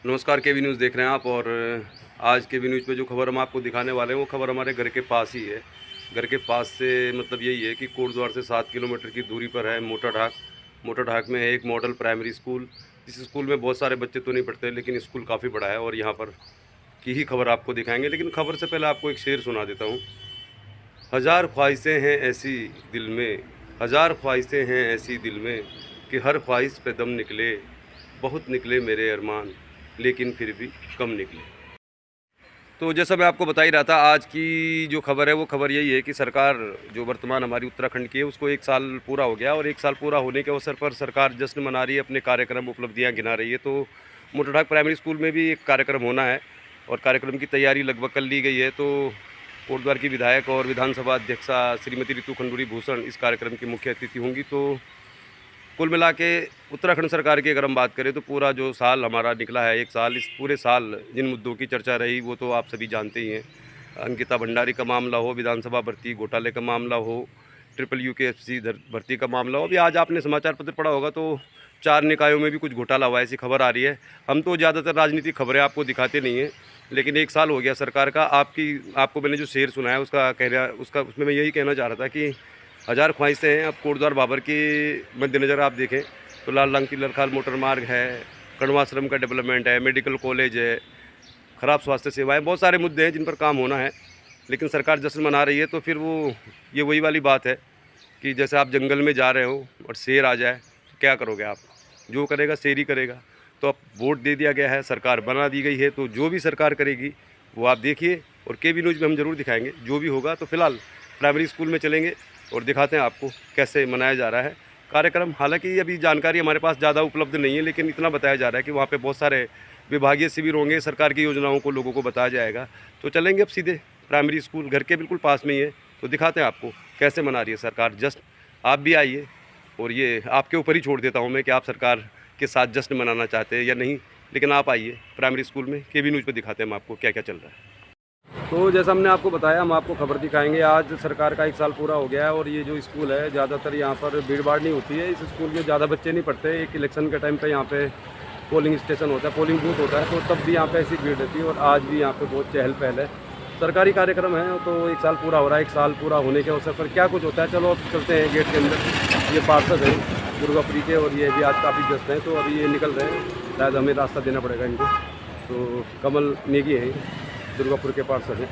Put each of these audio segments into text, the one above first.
नमस्कार, केवी न्यूज़ देख रहे हैं आप। और आज केवी न्यूज़ पे जो खबर हम आपको दिखाने वाले हैं वो खबर हमारे घर के पास ही है। घर के पास से मतलब यही है कि कोटद्वार से 7 किलोमीटर की दूरी पर है मोटा ढाक में है एक मॉडल प्राइमरी स्कूल। इस स्कूल में बहुत सारे बच्चे तो नहीं पढ़ते, लेकिन स्कूल काफ़ी बड़ा है और यहाँ पर की ही खबर आपको दिखाएंगे। लेकिन खबर से पहले आपको एक शेर सुना देता हूँ। हज़ार ख्वाहिशें हैं ऐसी दिल में, हज़ार ख्वाहिशें हैं ऐसी दिल में कि हर ख्वाहिश पे दम निकले। बहुत निकले मेरे अरमान, लेकिन फिर भी कम निकले। तो जैसा मैं आपको बता ही रहा था, आज की जो खबर है वो खबर यही है कि सरकार जो वर्तमान हमारी उत्तराखंड की है उसको 1 साल पूरा हो गया और 1 साल पूरा होने के अवसर पर सरकार जश्न मना रही है, अपने कार्यक्रम उपलब्धियां गिना रही है। तो मोटाढाक प्राइमरी स्कूल में भी एक कार्यक्रम होना है और कार्यक्रम की तैयारी लगभग कर ली गई है। तो कोटद्वार की विधायक और विधानसभा अध्यक्षा श्रीमती ऋतु खंडूरी भूषण इस कार्यक्रम की मुख्य अतिथि होंगी। तो कुल मिला के उत्तराखंड सरकार की अगर हम बात करें तो पूरा जो साल हमारा निकला है 1 साल, इस पूरे साल जिन मुद्दों की चर्चा रही वो तो आप सभी जानते ही हैं। अंकिता भंडारी का मामला हो, विधानसभा भर्ती घोटाले का मामला हो, ट्रिपल यूकेएफसी भर्ती का मामला हो। अभी आज आपने समाचार पत्र पढ़ा होगा तो 4 निकायों में भी कुछ घोटाला हुआ, ऐसी खबर आ रही है। हम तो ज़्यादातर राजनीतिक खबरें आपको दिखाते नहीं हैं, लेकिन 1 साल हो गया सरकार का। आपको मैंने जो शेर सुनाया उसमें मैं यही कहना चाह रहा था कि हज़ार ख्वाहिशें हैं। अब कोटद्वार बाबर के मद्देनज़र आप देखें तो लाल रंग की लरखाल मोटर मार्ग है, कण्वाश्रम का डेवलपमेंट है, मेडिकल कॉलेज है, ख़राब स्वास्थ्य सेवाएं, बहुत सारे मुद्दे हैं जिन पर काम होना है। लेकिन सरकार जश्न मना रही है तो फिर ये वही वाली बात है कि जैसे आप जंगल में जा रहे हो और शेर आ जाए तो क्या करोगे आप? जो करेगा शेर ही करेगा। तो अब वोट दे दिया गया है, सरकार बना दी गई है, तो जो भी सरकार करेगी वो आप देखिए और केवी न्यूज़ में हम ज़रूर दिखाएंगे जो भी होगा। तो फिलहाल प्राइमरी स्कूल में चलेंगे और दिखाते हैं आपको कैसे मनाया जा रहा है कार्यक्रम। हालांकि अभी जानकारी हमारे पास ज़्यादा उपलब्ध नहीं है, लेकिन इतना बताया जा रहा है कि वहाँ पे बहुत सारे विभागीय शिविर होंगे, सरकार की योजनाओं को लोगों को बताया जाएगा। तो चलेंगे अब सीधे प्राइमरी स्कूल, घर के बिल्कुल पास में ही है, तो दिखाते हैं आपको कैसे मना रही है सरकार जश्न। आप भी आइए और ये आपके ऊपर ही छोड़ देता हूँ मैं कि आप सरकार के साथ जश्न मनाना चाहते हैं या नहीं, लेकिन आप आइए प्राइमरी स्कूल में। केवी न्यूज़ पर दिखाते हैं हम आपको क्या क्या चल रहा है। तो जैसा हमने आपको बताया, हम आपको खबर दिखाएंगे। आज सरकार का 1 साल पूरा हो गया है और ये जो स्कूल है ज़्यादातर यहाँ पर भीड़ भाड़ नहीं होती है। इस स्कूल में ज़्यादा बच्चे नहीं पढ़ते। एक इलेक्शन के टाइम पे यहाँ पे पोलिंग स्टेशन होता है, पोलिंग बूथ होता है, तो तब भी यहाँ पे ऐसी भीड़ रहती है और आज भी यहाँ पे बहुत चहल पहल है। सरकारी कार्यक्रम है तो 1 साल पूरा हो रहा है। 1 साल पूरा होने के अवसर पर क्या कुछ होता है, चलो अब चलते हैं गेट के अंदर। ये पार्षद हैं दुर्गापुरी के और ये भी आज काफ़ी व्यस्त हैं, तो अभी ये निकल रहे हैं। शायद हमें रास्ता देना पड़ेगा इनको। तो कमल नेगी है, दुर्गापुर के पार्षद हैं।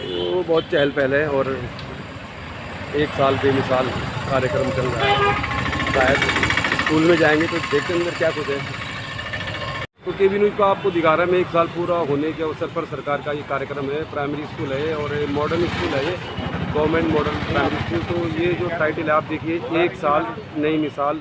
तो बहुत चहल पहल है और 1 साल बेमिसाल कार्यक्रम चल रहा है। शायद स्कूल में जाएंगे तो देखते अंदर क्या कुछ है। तो केवी न्यूज़ को आपको दिखा रहा है मैं 1 साल पूरा होने के अवसर पर सरकार का ये कार्यक्रम है। प्राइमरी स्कूल है और मॉडर्न स्कूल है, ये गवर्नमेंट मॉडल प्राइमरी स्कूल। तो ये जो टाइटल है आप देखिए, 1 साल नई मिसाल,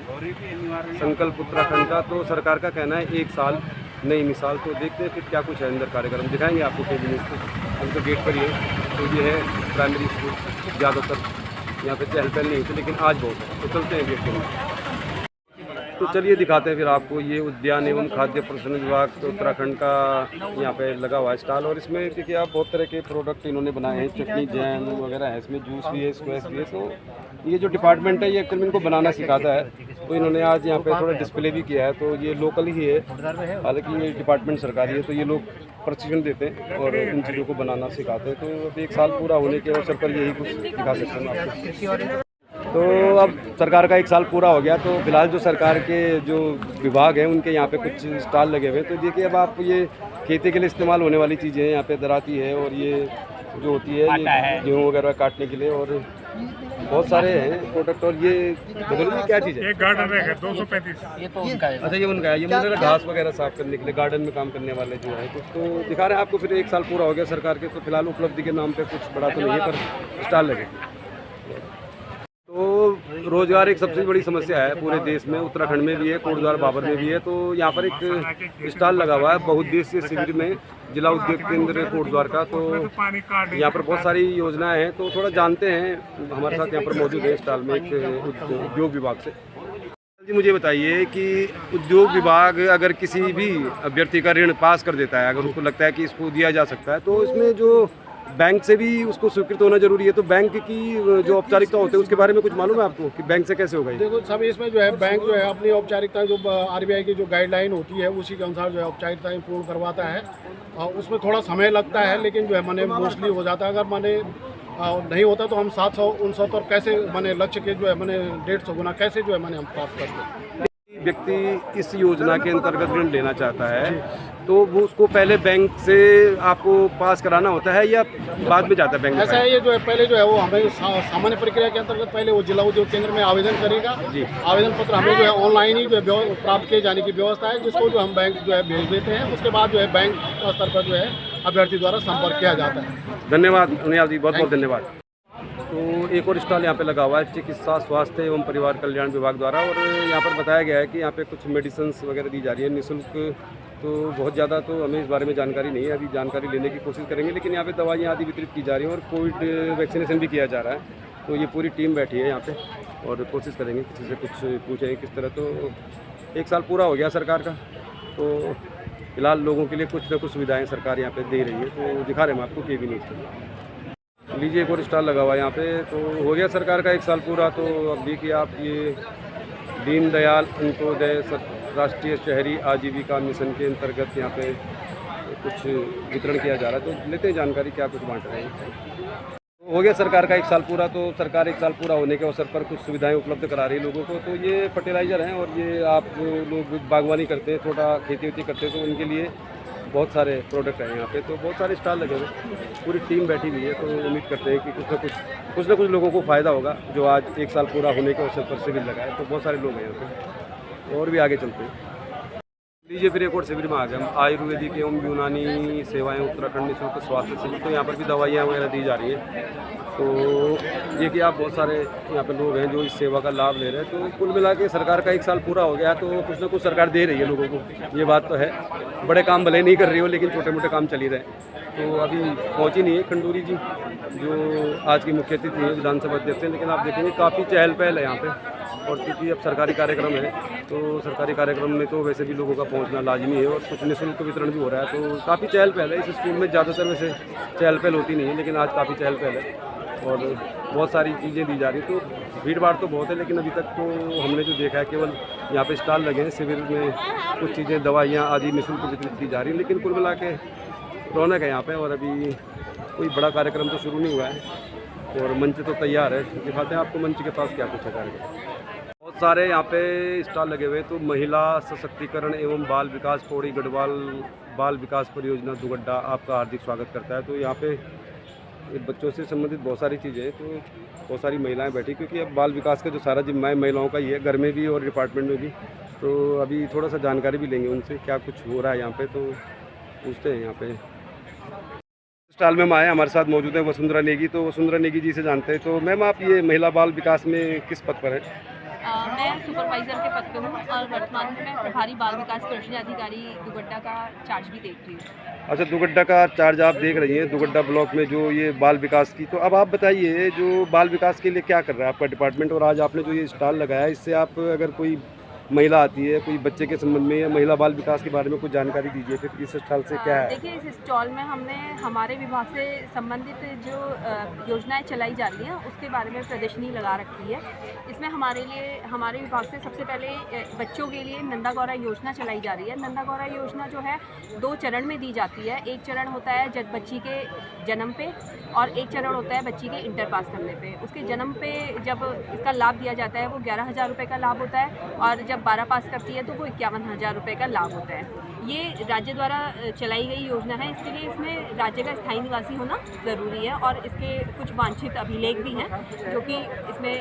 संकल्प उत्तराखंड का। तो सरकार का कहना है 1 साल नई मिसाल। तो देखते हैं फिर क्या कुछ है अंदर कार्यक्रम, दिखाएंगे आपको केवी न्यूज़ को। हम तो गेट पर ही है। तो ये है प्राइमरी स्कूल। ज़्यादातर यहाँ पे चहल पहल नहीं होती, लेकिन आज बहुत है। तो चलते हैं गेट पर। तो चलिए दिखाते हैं फिर आपको। ये उद्यान एवं खाद्य प्रसंस्करण विभाग तो उत्तराखंड का यहाँ पे लगा हुआ है स्टॉल। और इसमें देखिए आप बहुत तरह के प्रोडक्ट इन्होंने बनाए हैं, चटनी जैम वगैरह है, इसमें जूस भी है, स्क्वैश भी है। तो ये जो डिपार्टमेंट है ये एक्चुअली इनको बनाना सिखाता है, तो इन्होंने आज यहाँ पे थोड़ा डिस्प्ले भी किया है। तो ये लोकल ही है, हालांकि ये डिपार्टमेंट सरकारी है, तो ये लोग प्रशिक्षण देते हैं और इन चीज़ों को बनाना सिखाते हैं। तो अब 1 साल पूरा होने के अवसर पर यही कुछ दिखा सकते हैं आपको। तो अब सरकार का 1 साल पूरा हो गया, तो फिलहाल जो सरकार के जो विभाग हैं उनके यहाँ पे कुछ स्टॉल लगे हुए हैं। तो देखिए अब आप ये खेती के लिए इस्तेमाल होने वाली चीज़ें हैं, यहाँ पे दराती है और ये जो होती है ये गेहूँ वगैरह काटने के लिए, और बहुत सारे हैं प्रोडक्ट। और ये बदल क्या चीज़ है? एक गार्डन है 235। ये तो उनका है। अच्छा, ये उनका है। ये मुझे लगा घास वगैरह साफ करने के लिए, गार्डन में काम करने वाले जो है कुछ। तो दिखा रहे हैं आपको। फिर 1 साल पूरा हो गया सरकार के, तो फिलहाल उपलब्धि के नाम पे कुछ बड़ा तो नहीं है, पर स्टॉल लगे। तो रोज़गार एक सबसे बड़ी समस्या है पूरे देश में, उत्तराखंड में भी है, कोटद्वार बाबर में भी है। तो यहाँ पर एक स्टॉल लगा हुआ है बहुउद्देशीय शिविर में, जिला उद्योग केंद्र कोटद्वार का। तो यहाँ पर बहुत सारी योजनाएं हैं, तो थोड़ा जानते हैं। हमारे साथ यहाँ पर मौजूद है स्टॉल में एक उद्योग विभाग से। जी मुझे बताइए कि उद्योग विभाग अगर किसी भी अभ्यर्थी का ऋण पास कर देता है, अगर उसको लगता है कि इसको दिया जा सकता है, तो इसमें जो बैंक से भी उसको स्वीकृत होना जरूरी है, तो बैंक की जो औपचारिकता होते हैं उसके बारे में कुछ मालूम है आपको कि बैंक से कैसे होगा ये? देखो सब इसमें जो है बैंक जो है अपनी औपचारिकता जो आरबीआई की जो गाइडलाइन होती है उसी के अनुसार जो है औपचारिकताएं पूर्ण करवाता है। उसमें थोड़ा समय लगता है, लेकिन जो है माने मोस्टली हो जाता है। अगर माने नहीं होता तो हम 769 कैसे माने लक्ष्य के जो है माने 150 गुना कैसे जो है माने हम प्राप्त करते हैं। व्यक्ति इस योजना के अंतर्गत ऋण लेना चाहता है तो वो उसको पहले बैंक से आपको पास कराना होता है या बाद में जाता है बैंक में? ऐसा है, ये जो है पहले जो है वो हमें सामान्य प्रक्रिया के अंतर्गत पहले वो जिला उद्योग केंद्र में आवेदन करेगा जी। आवेदन पत्र हमें जो है ऑनलाइन ही जो है प्राप्त किए जाने की व्यवस्था है, जिसको जो हम बैंक जो है भेज देते हैं। उसके बाद जो है बैंक स्तर पर जो है अभ्यर्थी द्वारा संपर्क किया जाता है। धन्यवाद अनियाल जी, बहुत बहुत धन्यवाद। तो एक और स्टॉल यहाँ पे लगा हुआ है चिकित्सा स्वास्थ्य एवं परिवार कल्याण विभाग द्वारा, और यहाँ पर बताया गया है कि यहाँ पे कुछ मेडिसिन्स वगैरह दी जा रही है निःशुल्क। तो बहुत ज़्यादा तो हमें इस बारे में जानकारी नहीं है, अभी जानकारी लेने की कोशिश करेंगे। लेकिन यहाँ पे दवाइयाँ आदि वितरित की जा रही हैं और कोविड वैक्सीनेशन भी किया जा रहा है। तो ये पूरी टीम बैठी है यहाँ पे और कोशिश करेंगे किसी से कुछ पूछेंगे किस तरह। तो 1 साल पूरा हो गया सरकार का, तो फिलहाल लोगों के लिए कुछ न कुछ सुविधाएँ सरकार यहाँ पे दे रही है। तो दिखा रहे हैं हम आपको केवी न्यूज़। लीजिए एक और स्टॉल लगा हुआ है यहाँ पे। तो हो गया सरकार का 1 साल पूरा। तो अब देखिए आप, ये दीनदयाल अंत्योदय राष्ट्रीय शहरी आजीविका मिशन के अंतर्गत यहाँ पे कुछ वितरण किया जा रहा है। तो लेते हैं जानकारी क्या कुछ बांट रहे हैं। हो गया सरकार का 1 साल पूरा। तो सरकार 1 साल पूरा होने के अवसर पर कुछ सुविधाएं उपलब्ध करा रही है लोगों को। तो ये फर्टिलाइज़र हैं और ये आप लोग बागवानी करते हैं, थोड़ा खेती वेती करते हैं, तो उनके लिए बहुत सारे प्रोडक्ट हैं यहाँ पे। तो बहुत सारे स्टॉल लगे हुए, पूरी टीम बैठी हुई है। तो उम्मीद करते हैं कि कुछ ना कुछ लोगों को फ़ायदा होगा जो आज 1 साल पूरा होने के अवसर पर शिविर लगा है। तो बहुत सारे लोग हैं यहाँ पे और भी आगे चलते हैं। लीजिए फिर एक और शिविर में आ गए हम। आयुर्वेदिक एवं यूनानी सेवाएं उत्तराखंड निःशुल्क स्वास्थ्य शिविर। तो यहाँ पर भी दवाइयाँ वगैरह दी जा रही हैं। तो ये कि आप बहुत सारे यहाँ पे लोग हैं जो इस सेवा का लाभ ले रहे हैं। तो कुल मिला के सरकार का 1 साल पूरा हो गया, तो कुछ ना कुछ सरकार दे रही है लोगों को, ये बात तो है। बड़े काम भले नहीं कर रही हो, लेकिन छोटे मोटे काम चल ही रहे हैं। तो अभी पहुँची नहीं है खंडूरी जी जो आज की मुख्य अतिथि हैं, विधानसभा अध्यक्ष हैं, लेकिन आप देखेंगे काफ़ी चहल पहल है यहाँ पे। और क्योंकि अब सरकारी कार्यक्रम है, तो सरकारी कार्यक्रम में तो वैसे भी लोगों का पहुंचना लाजमी है और कुछ निःशुल्क वितरण भी हो रहा है। तो काफ़ी चहल पहल है। इस स्कूल में ज़्यादातर वैसे चहल पहल होती नहीं है, लेकिन आज काफ़ी चहल पहल है और बहुत सारी चीज़ें दी जा रही। तो भीड़ भाड़ तो बहुत है, लेकिन अभी तक तो हमने जो देखा है केवल यहाँ पे स्टॉल लगे हैं। शिविर में कुछ चीज़ें दवाइयाँ आदि निःशुल्क वितरित की जा रही हैं, लेकिन कुल मिला के रौनक है यहाँ पे। और अभी कोई बड़ा कार्यक्रम तो शुरू नहीं हुआ है और मंच तो तैयार है। दिखाते हैं आपको मंच के पास क्या कुछ है कार्यक्रम। बहुत सारे यहाँ पे स्टॉल लगे हुए हैं। तो महिला सशक्तिकरण एवं बाल विकास पौड़ी गढ़वाल बाल विकास परियोजना दुगड्डा आपका हार्दिक स्वागत करता है। तो यहाँ पे बच्चों से संबंधित बहुत सारी चीज़ें हैं। तो बहुत सारी महिलाएं बैठी, क्योंकि अब बाल विकास का जो सारा जिम्मा है महिलाओं का ही है, घर में भी और डिपार्टमेंट में भी। तो अभी थोड़ा सा जानकारी भी लेंगे उनसे क्या कुछ हो रहा है यहाँ पे। तो पूछते हैं यहाँ पे स्टॉल में हम आए, हमारे साथ मौजूद है वसुंधरा नेगी। तो वसुंधरा नेगी जी से जानते हैं। तो मैम आप ये महिला बाल विकास में किस पद पर है? मैं सुपरवाइज़र के पद पे हूँ और वर्तमान में मैं प्रभारी बाल विकास परियोजना अधिकारी दुगड्डा का चार्ज भी देख रही हूँ। अच्छा, दुगड्डा का चार्ज आप देख रही हैं, दुगड्डा ब्लॉक में जो ये बाल विकास की। तो अब आप बताइए जो बाल विकास के लिए क्या कर रहा है आपका डिपार्टमेंट, और आज आपने जो ये स्टॉल लगाया इससे आप अगर कोई महिला आती है कोई बच्चे के संबंध में या महिला बाल विकास के बारे में कुछ जानकारी दीजिए। फिर इस स्टॉल से क्या है? देखिए, इस स्टॉल में हमने हमारे विभाग से संबंधित जो योजनाएं चलाई जा रही हैं उसके बारे में प्रदर्शनी लगा रखी है। इसमें हमारे विभाग से सबसे पहले बच्चों के लिए नंदा गौरा योजना चलाई जा रही है। नंदा गौरा योजना जो है 2 चरण में दी जाती है। एक चरण होता है जब बच्ची के जन्म पे और एक चरण होता है बच्ची के इंटर पास करने पे। उसके जन्म पे जब इसका लाभ दिया जाता है वो 11,000 रुपये का लाभ होता है, और जब 12 पास करती है तो वो 51,000 रुपये का लाभ होता है। ये राज्य द्वारा चलाई गई योजना है। इसके लिए इसमें राज्य का स्थायी निवासी होना ज़रूरी है और इसके कुछ वांछित अभिलेख भी हैं जो कि इसमें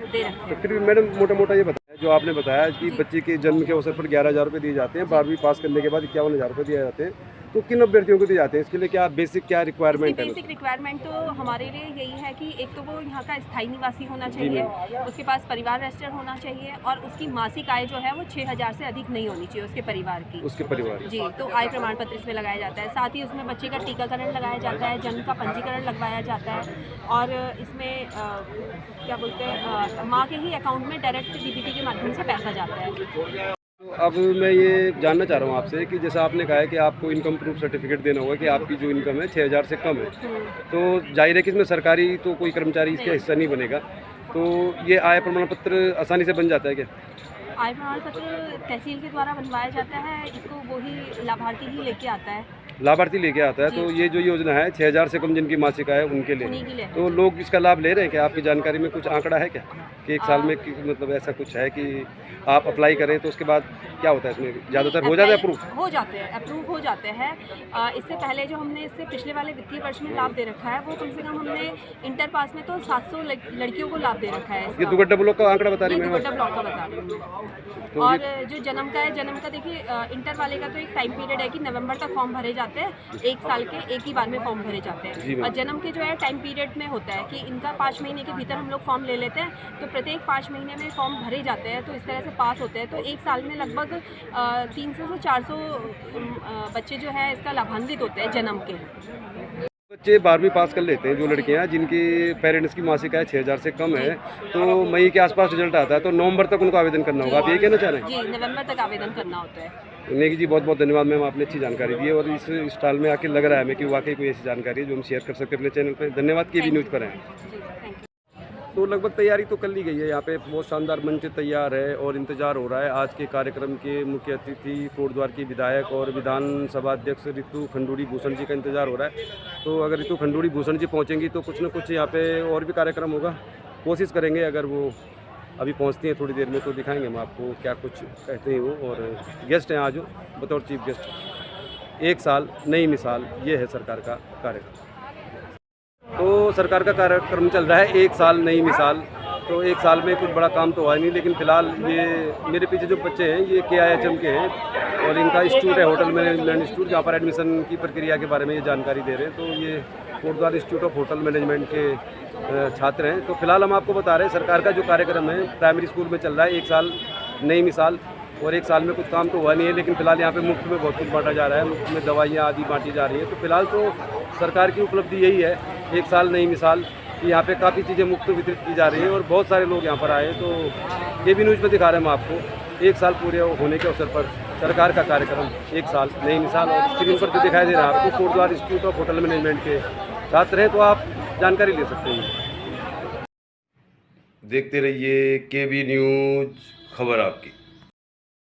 दे रखे हैं। तो फिर भी मैडम मोटा ये बताया जो आपने बताया कि बच्चे के जन्म के अवसर पर 11,000 रुपये दिए जाते हैं, 12वीं पास करने के बाद 51,000 रुपये दिए जाते हैं। तो किन अभ्यर्थियों को दिए जाते हैं? इसके लिए क्या बेसिक क्या रिक्वायरमेंट है? बेसिक रिक्वायरमेंट तो हमारे लिए यही है कि एक तो वो यहाँ का स्थायी निवासी होना चाहिए, उसके पास परिवार रजिस्टर होना चाहिए और उसकी मासिक आय जो है वो 6,000 से अधिक नहीं होनी चाहिए उसके परिवार की। उसके परिवार जी, तो आय प्रमाण पत्र इसमें लगाया जाता है। साथ ही उसमें बच्चे का टीकाकरण लगाया जाता है, जन्म का पंजीकरण लगवाया जाता है और इसमें क्या बोलते हैं माँ के ही अकाउंट में डायरेक्ट डीबीटी के माध्यम से पैसा जाता है। तो अब मैं ये जानना चाह रहा हूँ आपसे कि जैसा आपने कहा है कि आपको इनकम प्रूफ सर्टिफिकेट देना होगा कि आपकी जो इनकम है 6,000 से कम है, तो जाहिर है कि इसमें सरकारी तो कोई कर्मचारी इसका हिस्सा नहीं बनेगा, तो ये आय प्रमाण पत्र आसानी से बन जाता है क्या? आय प्रमाण पत्र तहसील के द्वारा बनवाया जाता है, इसको वही लाभार्थी ही लेके आता है, लाभार्थी लेके आता है। तो ये जो योजना है 6,000 से कम जिनकी मासिक आय है उनके उन्हीं के लिए, लिए। तो लोग इसका लाभ ले रहे हैं क्या? आपकी जानकारी में कुछ आंकड़ा है क्या कि एक साल में मतलब ऐसा कुछ है कि आप अप्लाई करें तो उसके बाद क्या होता है इसमें? ज़्यादातर हो जाता है अप्रूव? हो जाते हैं, अप्रूव हो जाते हैं। इससे पहले जो हमने इससे पिछले वाले वित्तीय वर्ष में लाभ दे रखा है, वो कम से कम हमने इंटर पास में तो 700 लड़कियों को लाभ दे रखा है। ये दुगड्डा ब्लॉक का आंकड़ा बता रही है दुगड्डा ब्लॉक का बता रही हूँ तो और जो जन्म का है, जन्म का देखिए इंटर वाले का तो एक टाइम पीरियड है कि नवंबर तक फॉर्म भरे जाते हैं, 1 साल के एक ही बार में फॉर्म भरे जाते हैं। और जन्म के जो है टाइम पीरियड में होता है कि इनका 5 महीने के भीतर हम लोग फॉर्म ले लेते हैं, तो प्रत्येक 5 महीने में फॉर्म भरे जाते हैं, तो इस तरह से पास होते हैं। तो एक साल में लगभग 300 से 400 बच्चे जो है इसका लाभान्वित होते हैं जन्म के। बच्चे 12वीं पास कर लेते हैं जो लड़कियां जिनके पेरेंट्स की मासिक आय 6,000 से कम है, तो मई के आसपास रिजल्ट आता है, तो नवंबर तक उनको आवेदन करना होगा। आप ये कहना चाह रहे हैं? जी, नवंबर तक आवेदन करना होता है। नेगी जी बहुत बहुत धन्यवाद मैम, आपने अच्छी जानकारी दी है और इस स्टॉल में आके लग रहा है हमें कि वाकई कोई ऐसी जानकारी है जो हम शेयर कर सकते हैं अपने चैनल पर। धन्यवाद कि भी न्यूज़ पर हैं। जी, थैंक यू। तो लगभग तैयारी तो कर ली गई है, यहाँ पे बहुत शानदार मंच तैयार है और इंतजार हो रहा है। आज के कार्यक्रम के मुख्य अतिथि कोटद्वार की विधायक और विधानसभा अध्यक्ष रितु खंडूड़ी भूषण जी का इंतजार हो रहा है। तो अगर रितु खंडूड़ी भूषण जी पहुँचेंगी तो कुछ न कुछ यहाँ पे और भी कार्यक्रम होगा, कोशिश करेंगे। अगर वो अभी पहुँचती हैं थोड़ी देर में तो दिखाएंगे हम आपको क्या कुछ कहते हैं वो। और गेस्ट हैं आज बतौर चीफ गेस्ट। 1 साल नई मिसाल, ये है सरकार का कार्यक्रम। तो सरकार का कार्यक्रम चल रहा है 1 साल नई मिसाल। तो 1 साल में कुछ बड़ा काम तो हुआ नहीं, लेकिन फिलहाल ये मेरे पीछे जो बच्चे हैं ये KIHM के हैं और इनका इंस्टीट्यूट है होटल मैनेजमेंट इंस्टीट्यूट, जहाँ पर एडमिशन की प्रक्रिया के बारे में ये जानकारी दे रहे हैं। तो ये Kotdwar institute of hotel management के छात्र हैं। तो फिलहाल हम आपको बता रहे हैं सरकार का जो कार्यक्रम है प्राइमरी स्कूल में चल रहा है 1 साल नई मिसाल। और 1 साल में कुछ काम तो हुआ नहीं है, लेकिन फिलहाल यहाँ पे मुफ्त में बहुत कुछ बांटा जा रहा है, मुफ्त में दवाइयाँ आदि बांटी जा रही हैं। तो फिलहाल तो सरकार की उपलब्धि यही है 1 साल नई मिसाल कि यहाँ पे काफ़ी चीज़ें मुफ्त वितरित की जा रही हैं और बहुत सारे लोग यहाँ पर आए। तो ये भी न्यूज़ में दिखा रहे हैं हम आपको 1 साल पूरे होने के अवसर पर सरकार का कार्यक्रम 1 साल नई मिसाल। और स्क्रीन पर जो दिखाई दे रहा है आपको Kotdwar institute of hotel management के छात्र हैं, तो आप जानकारी ले सकते हैं। देखते रहिए KB न्यूज़, खबर आपकी।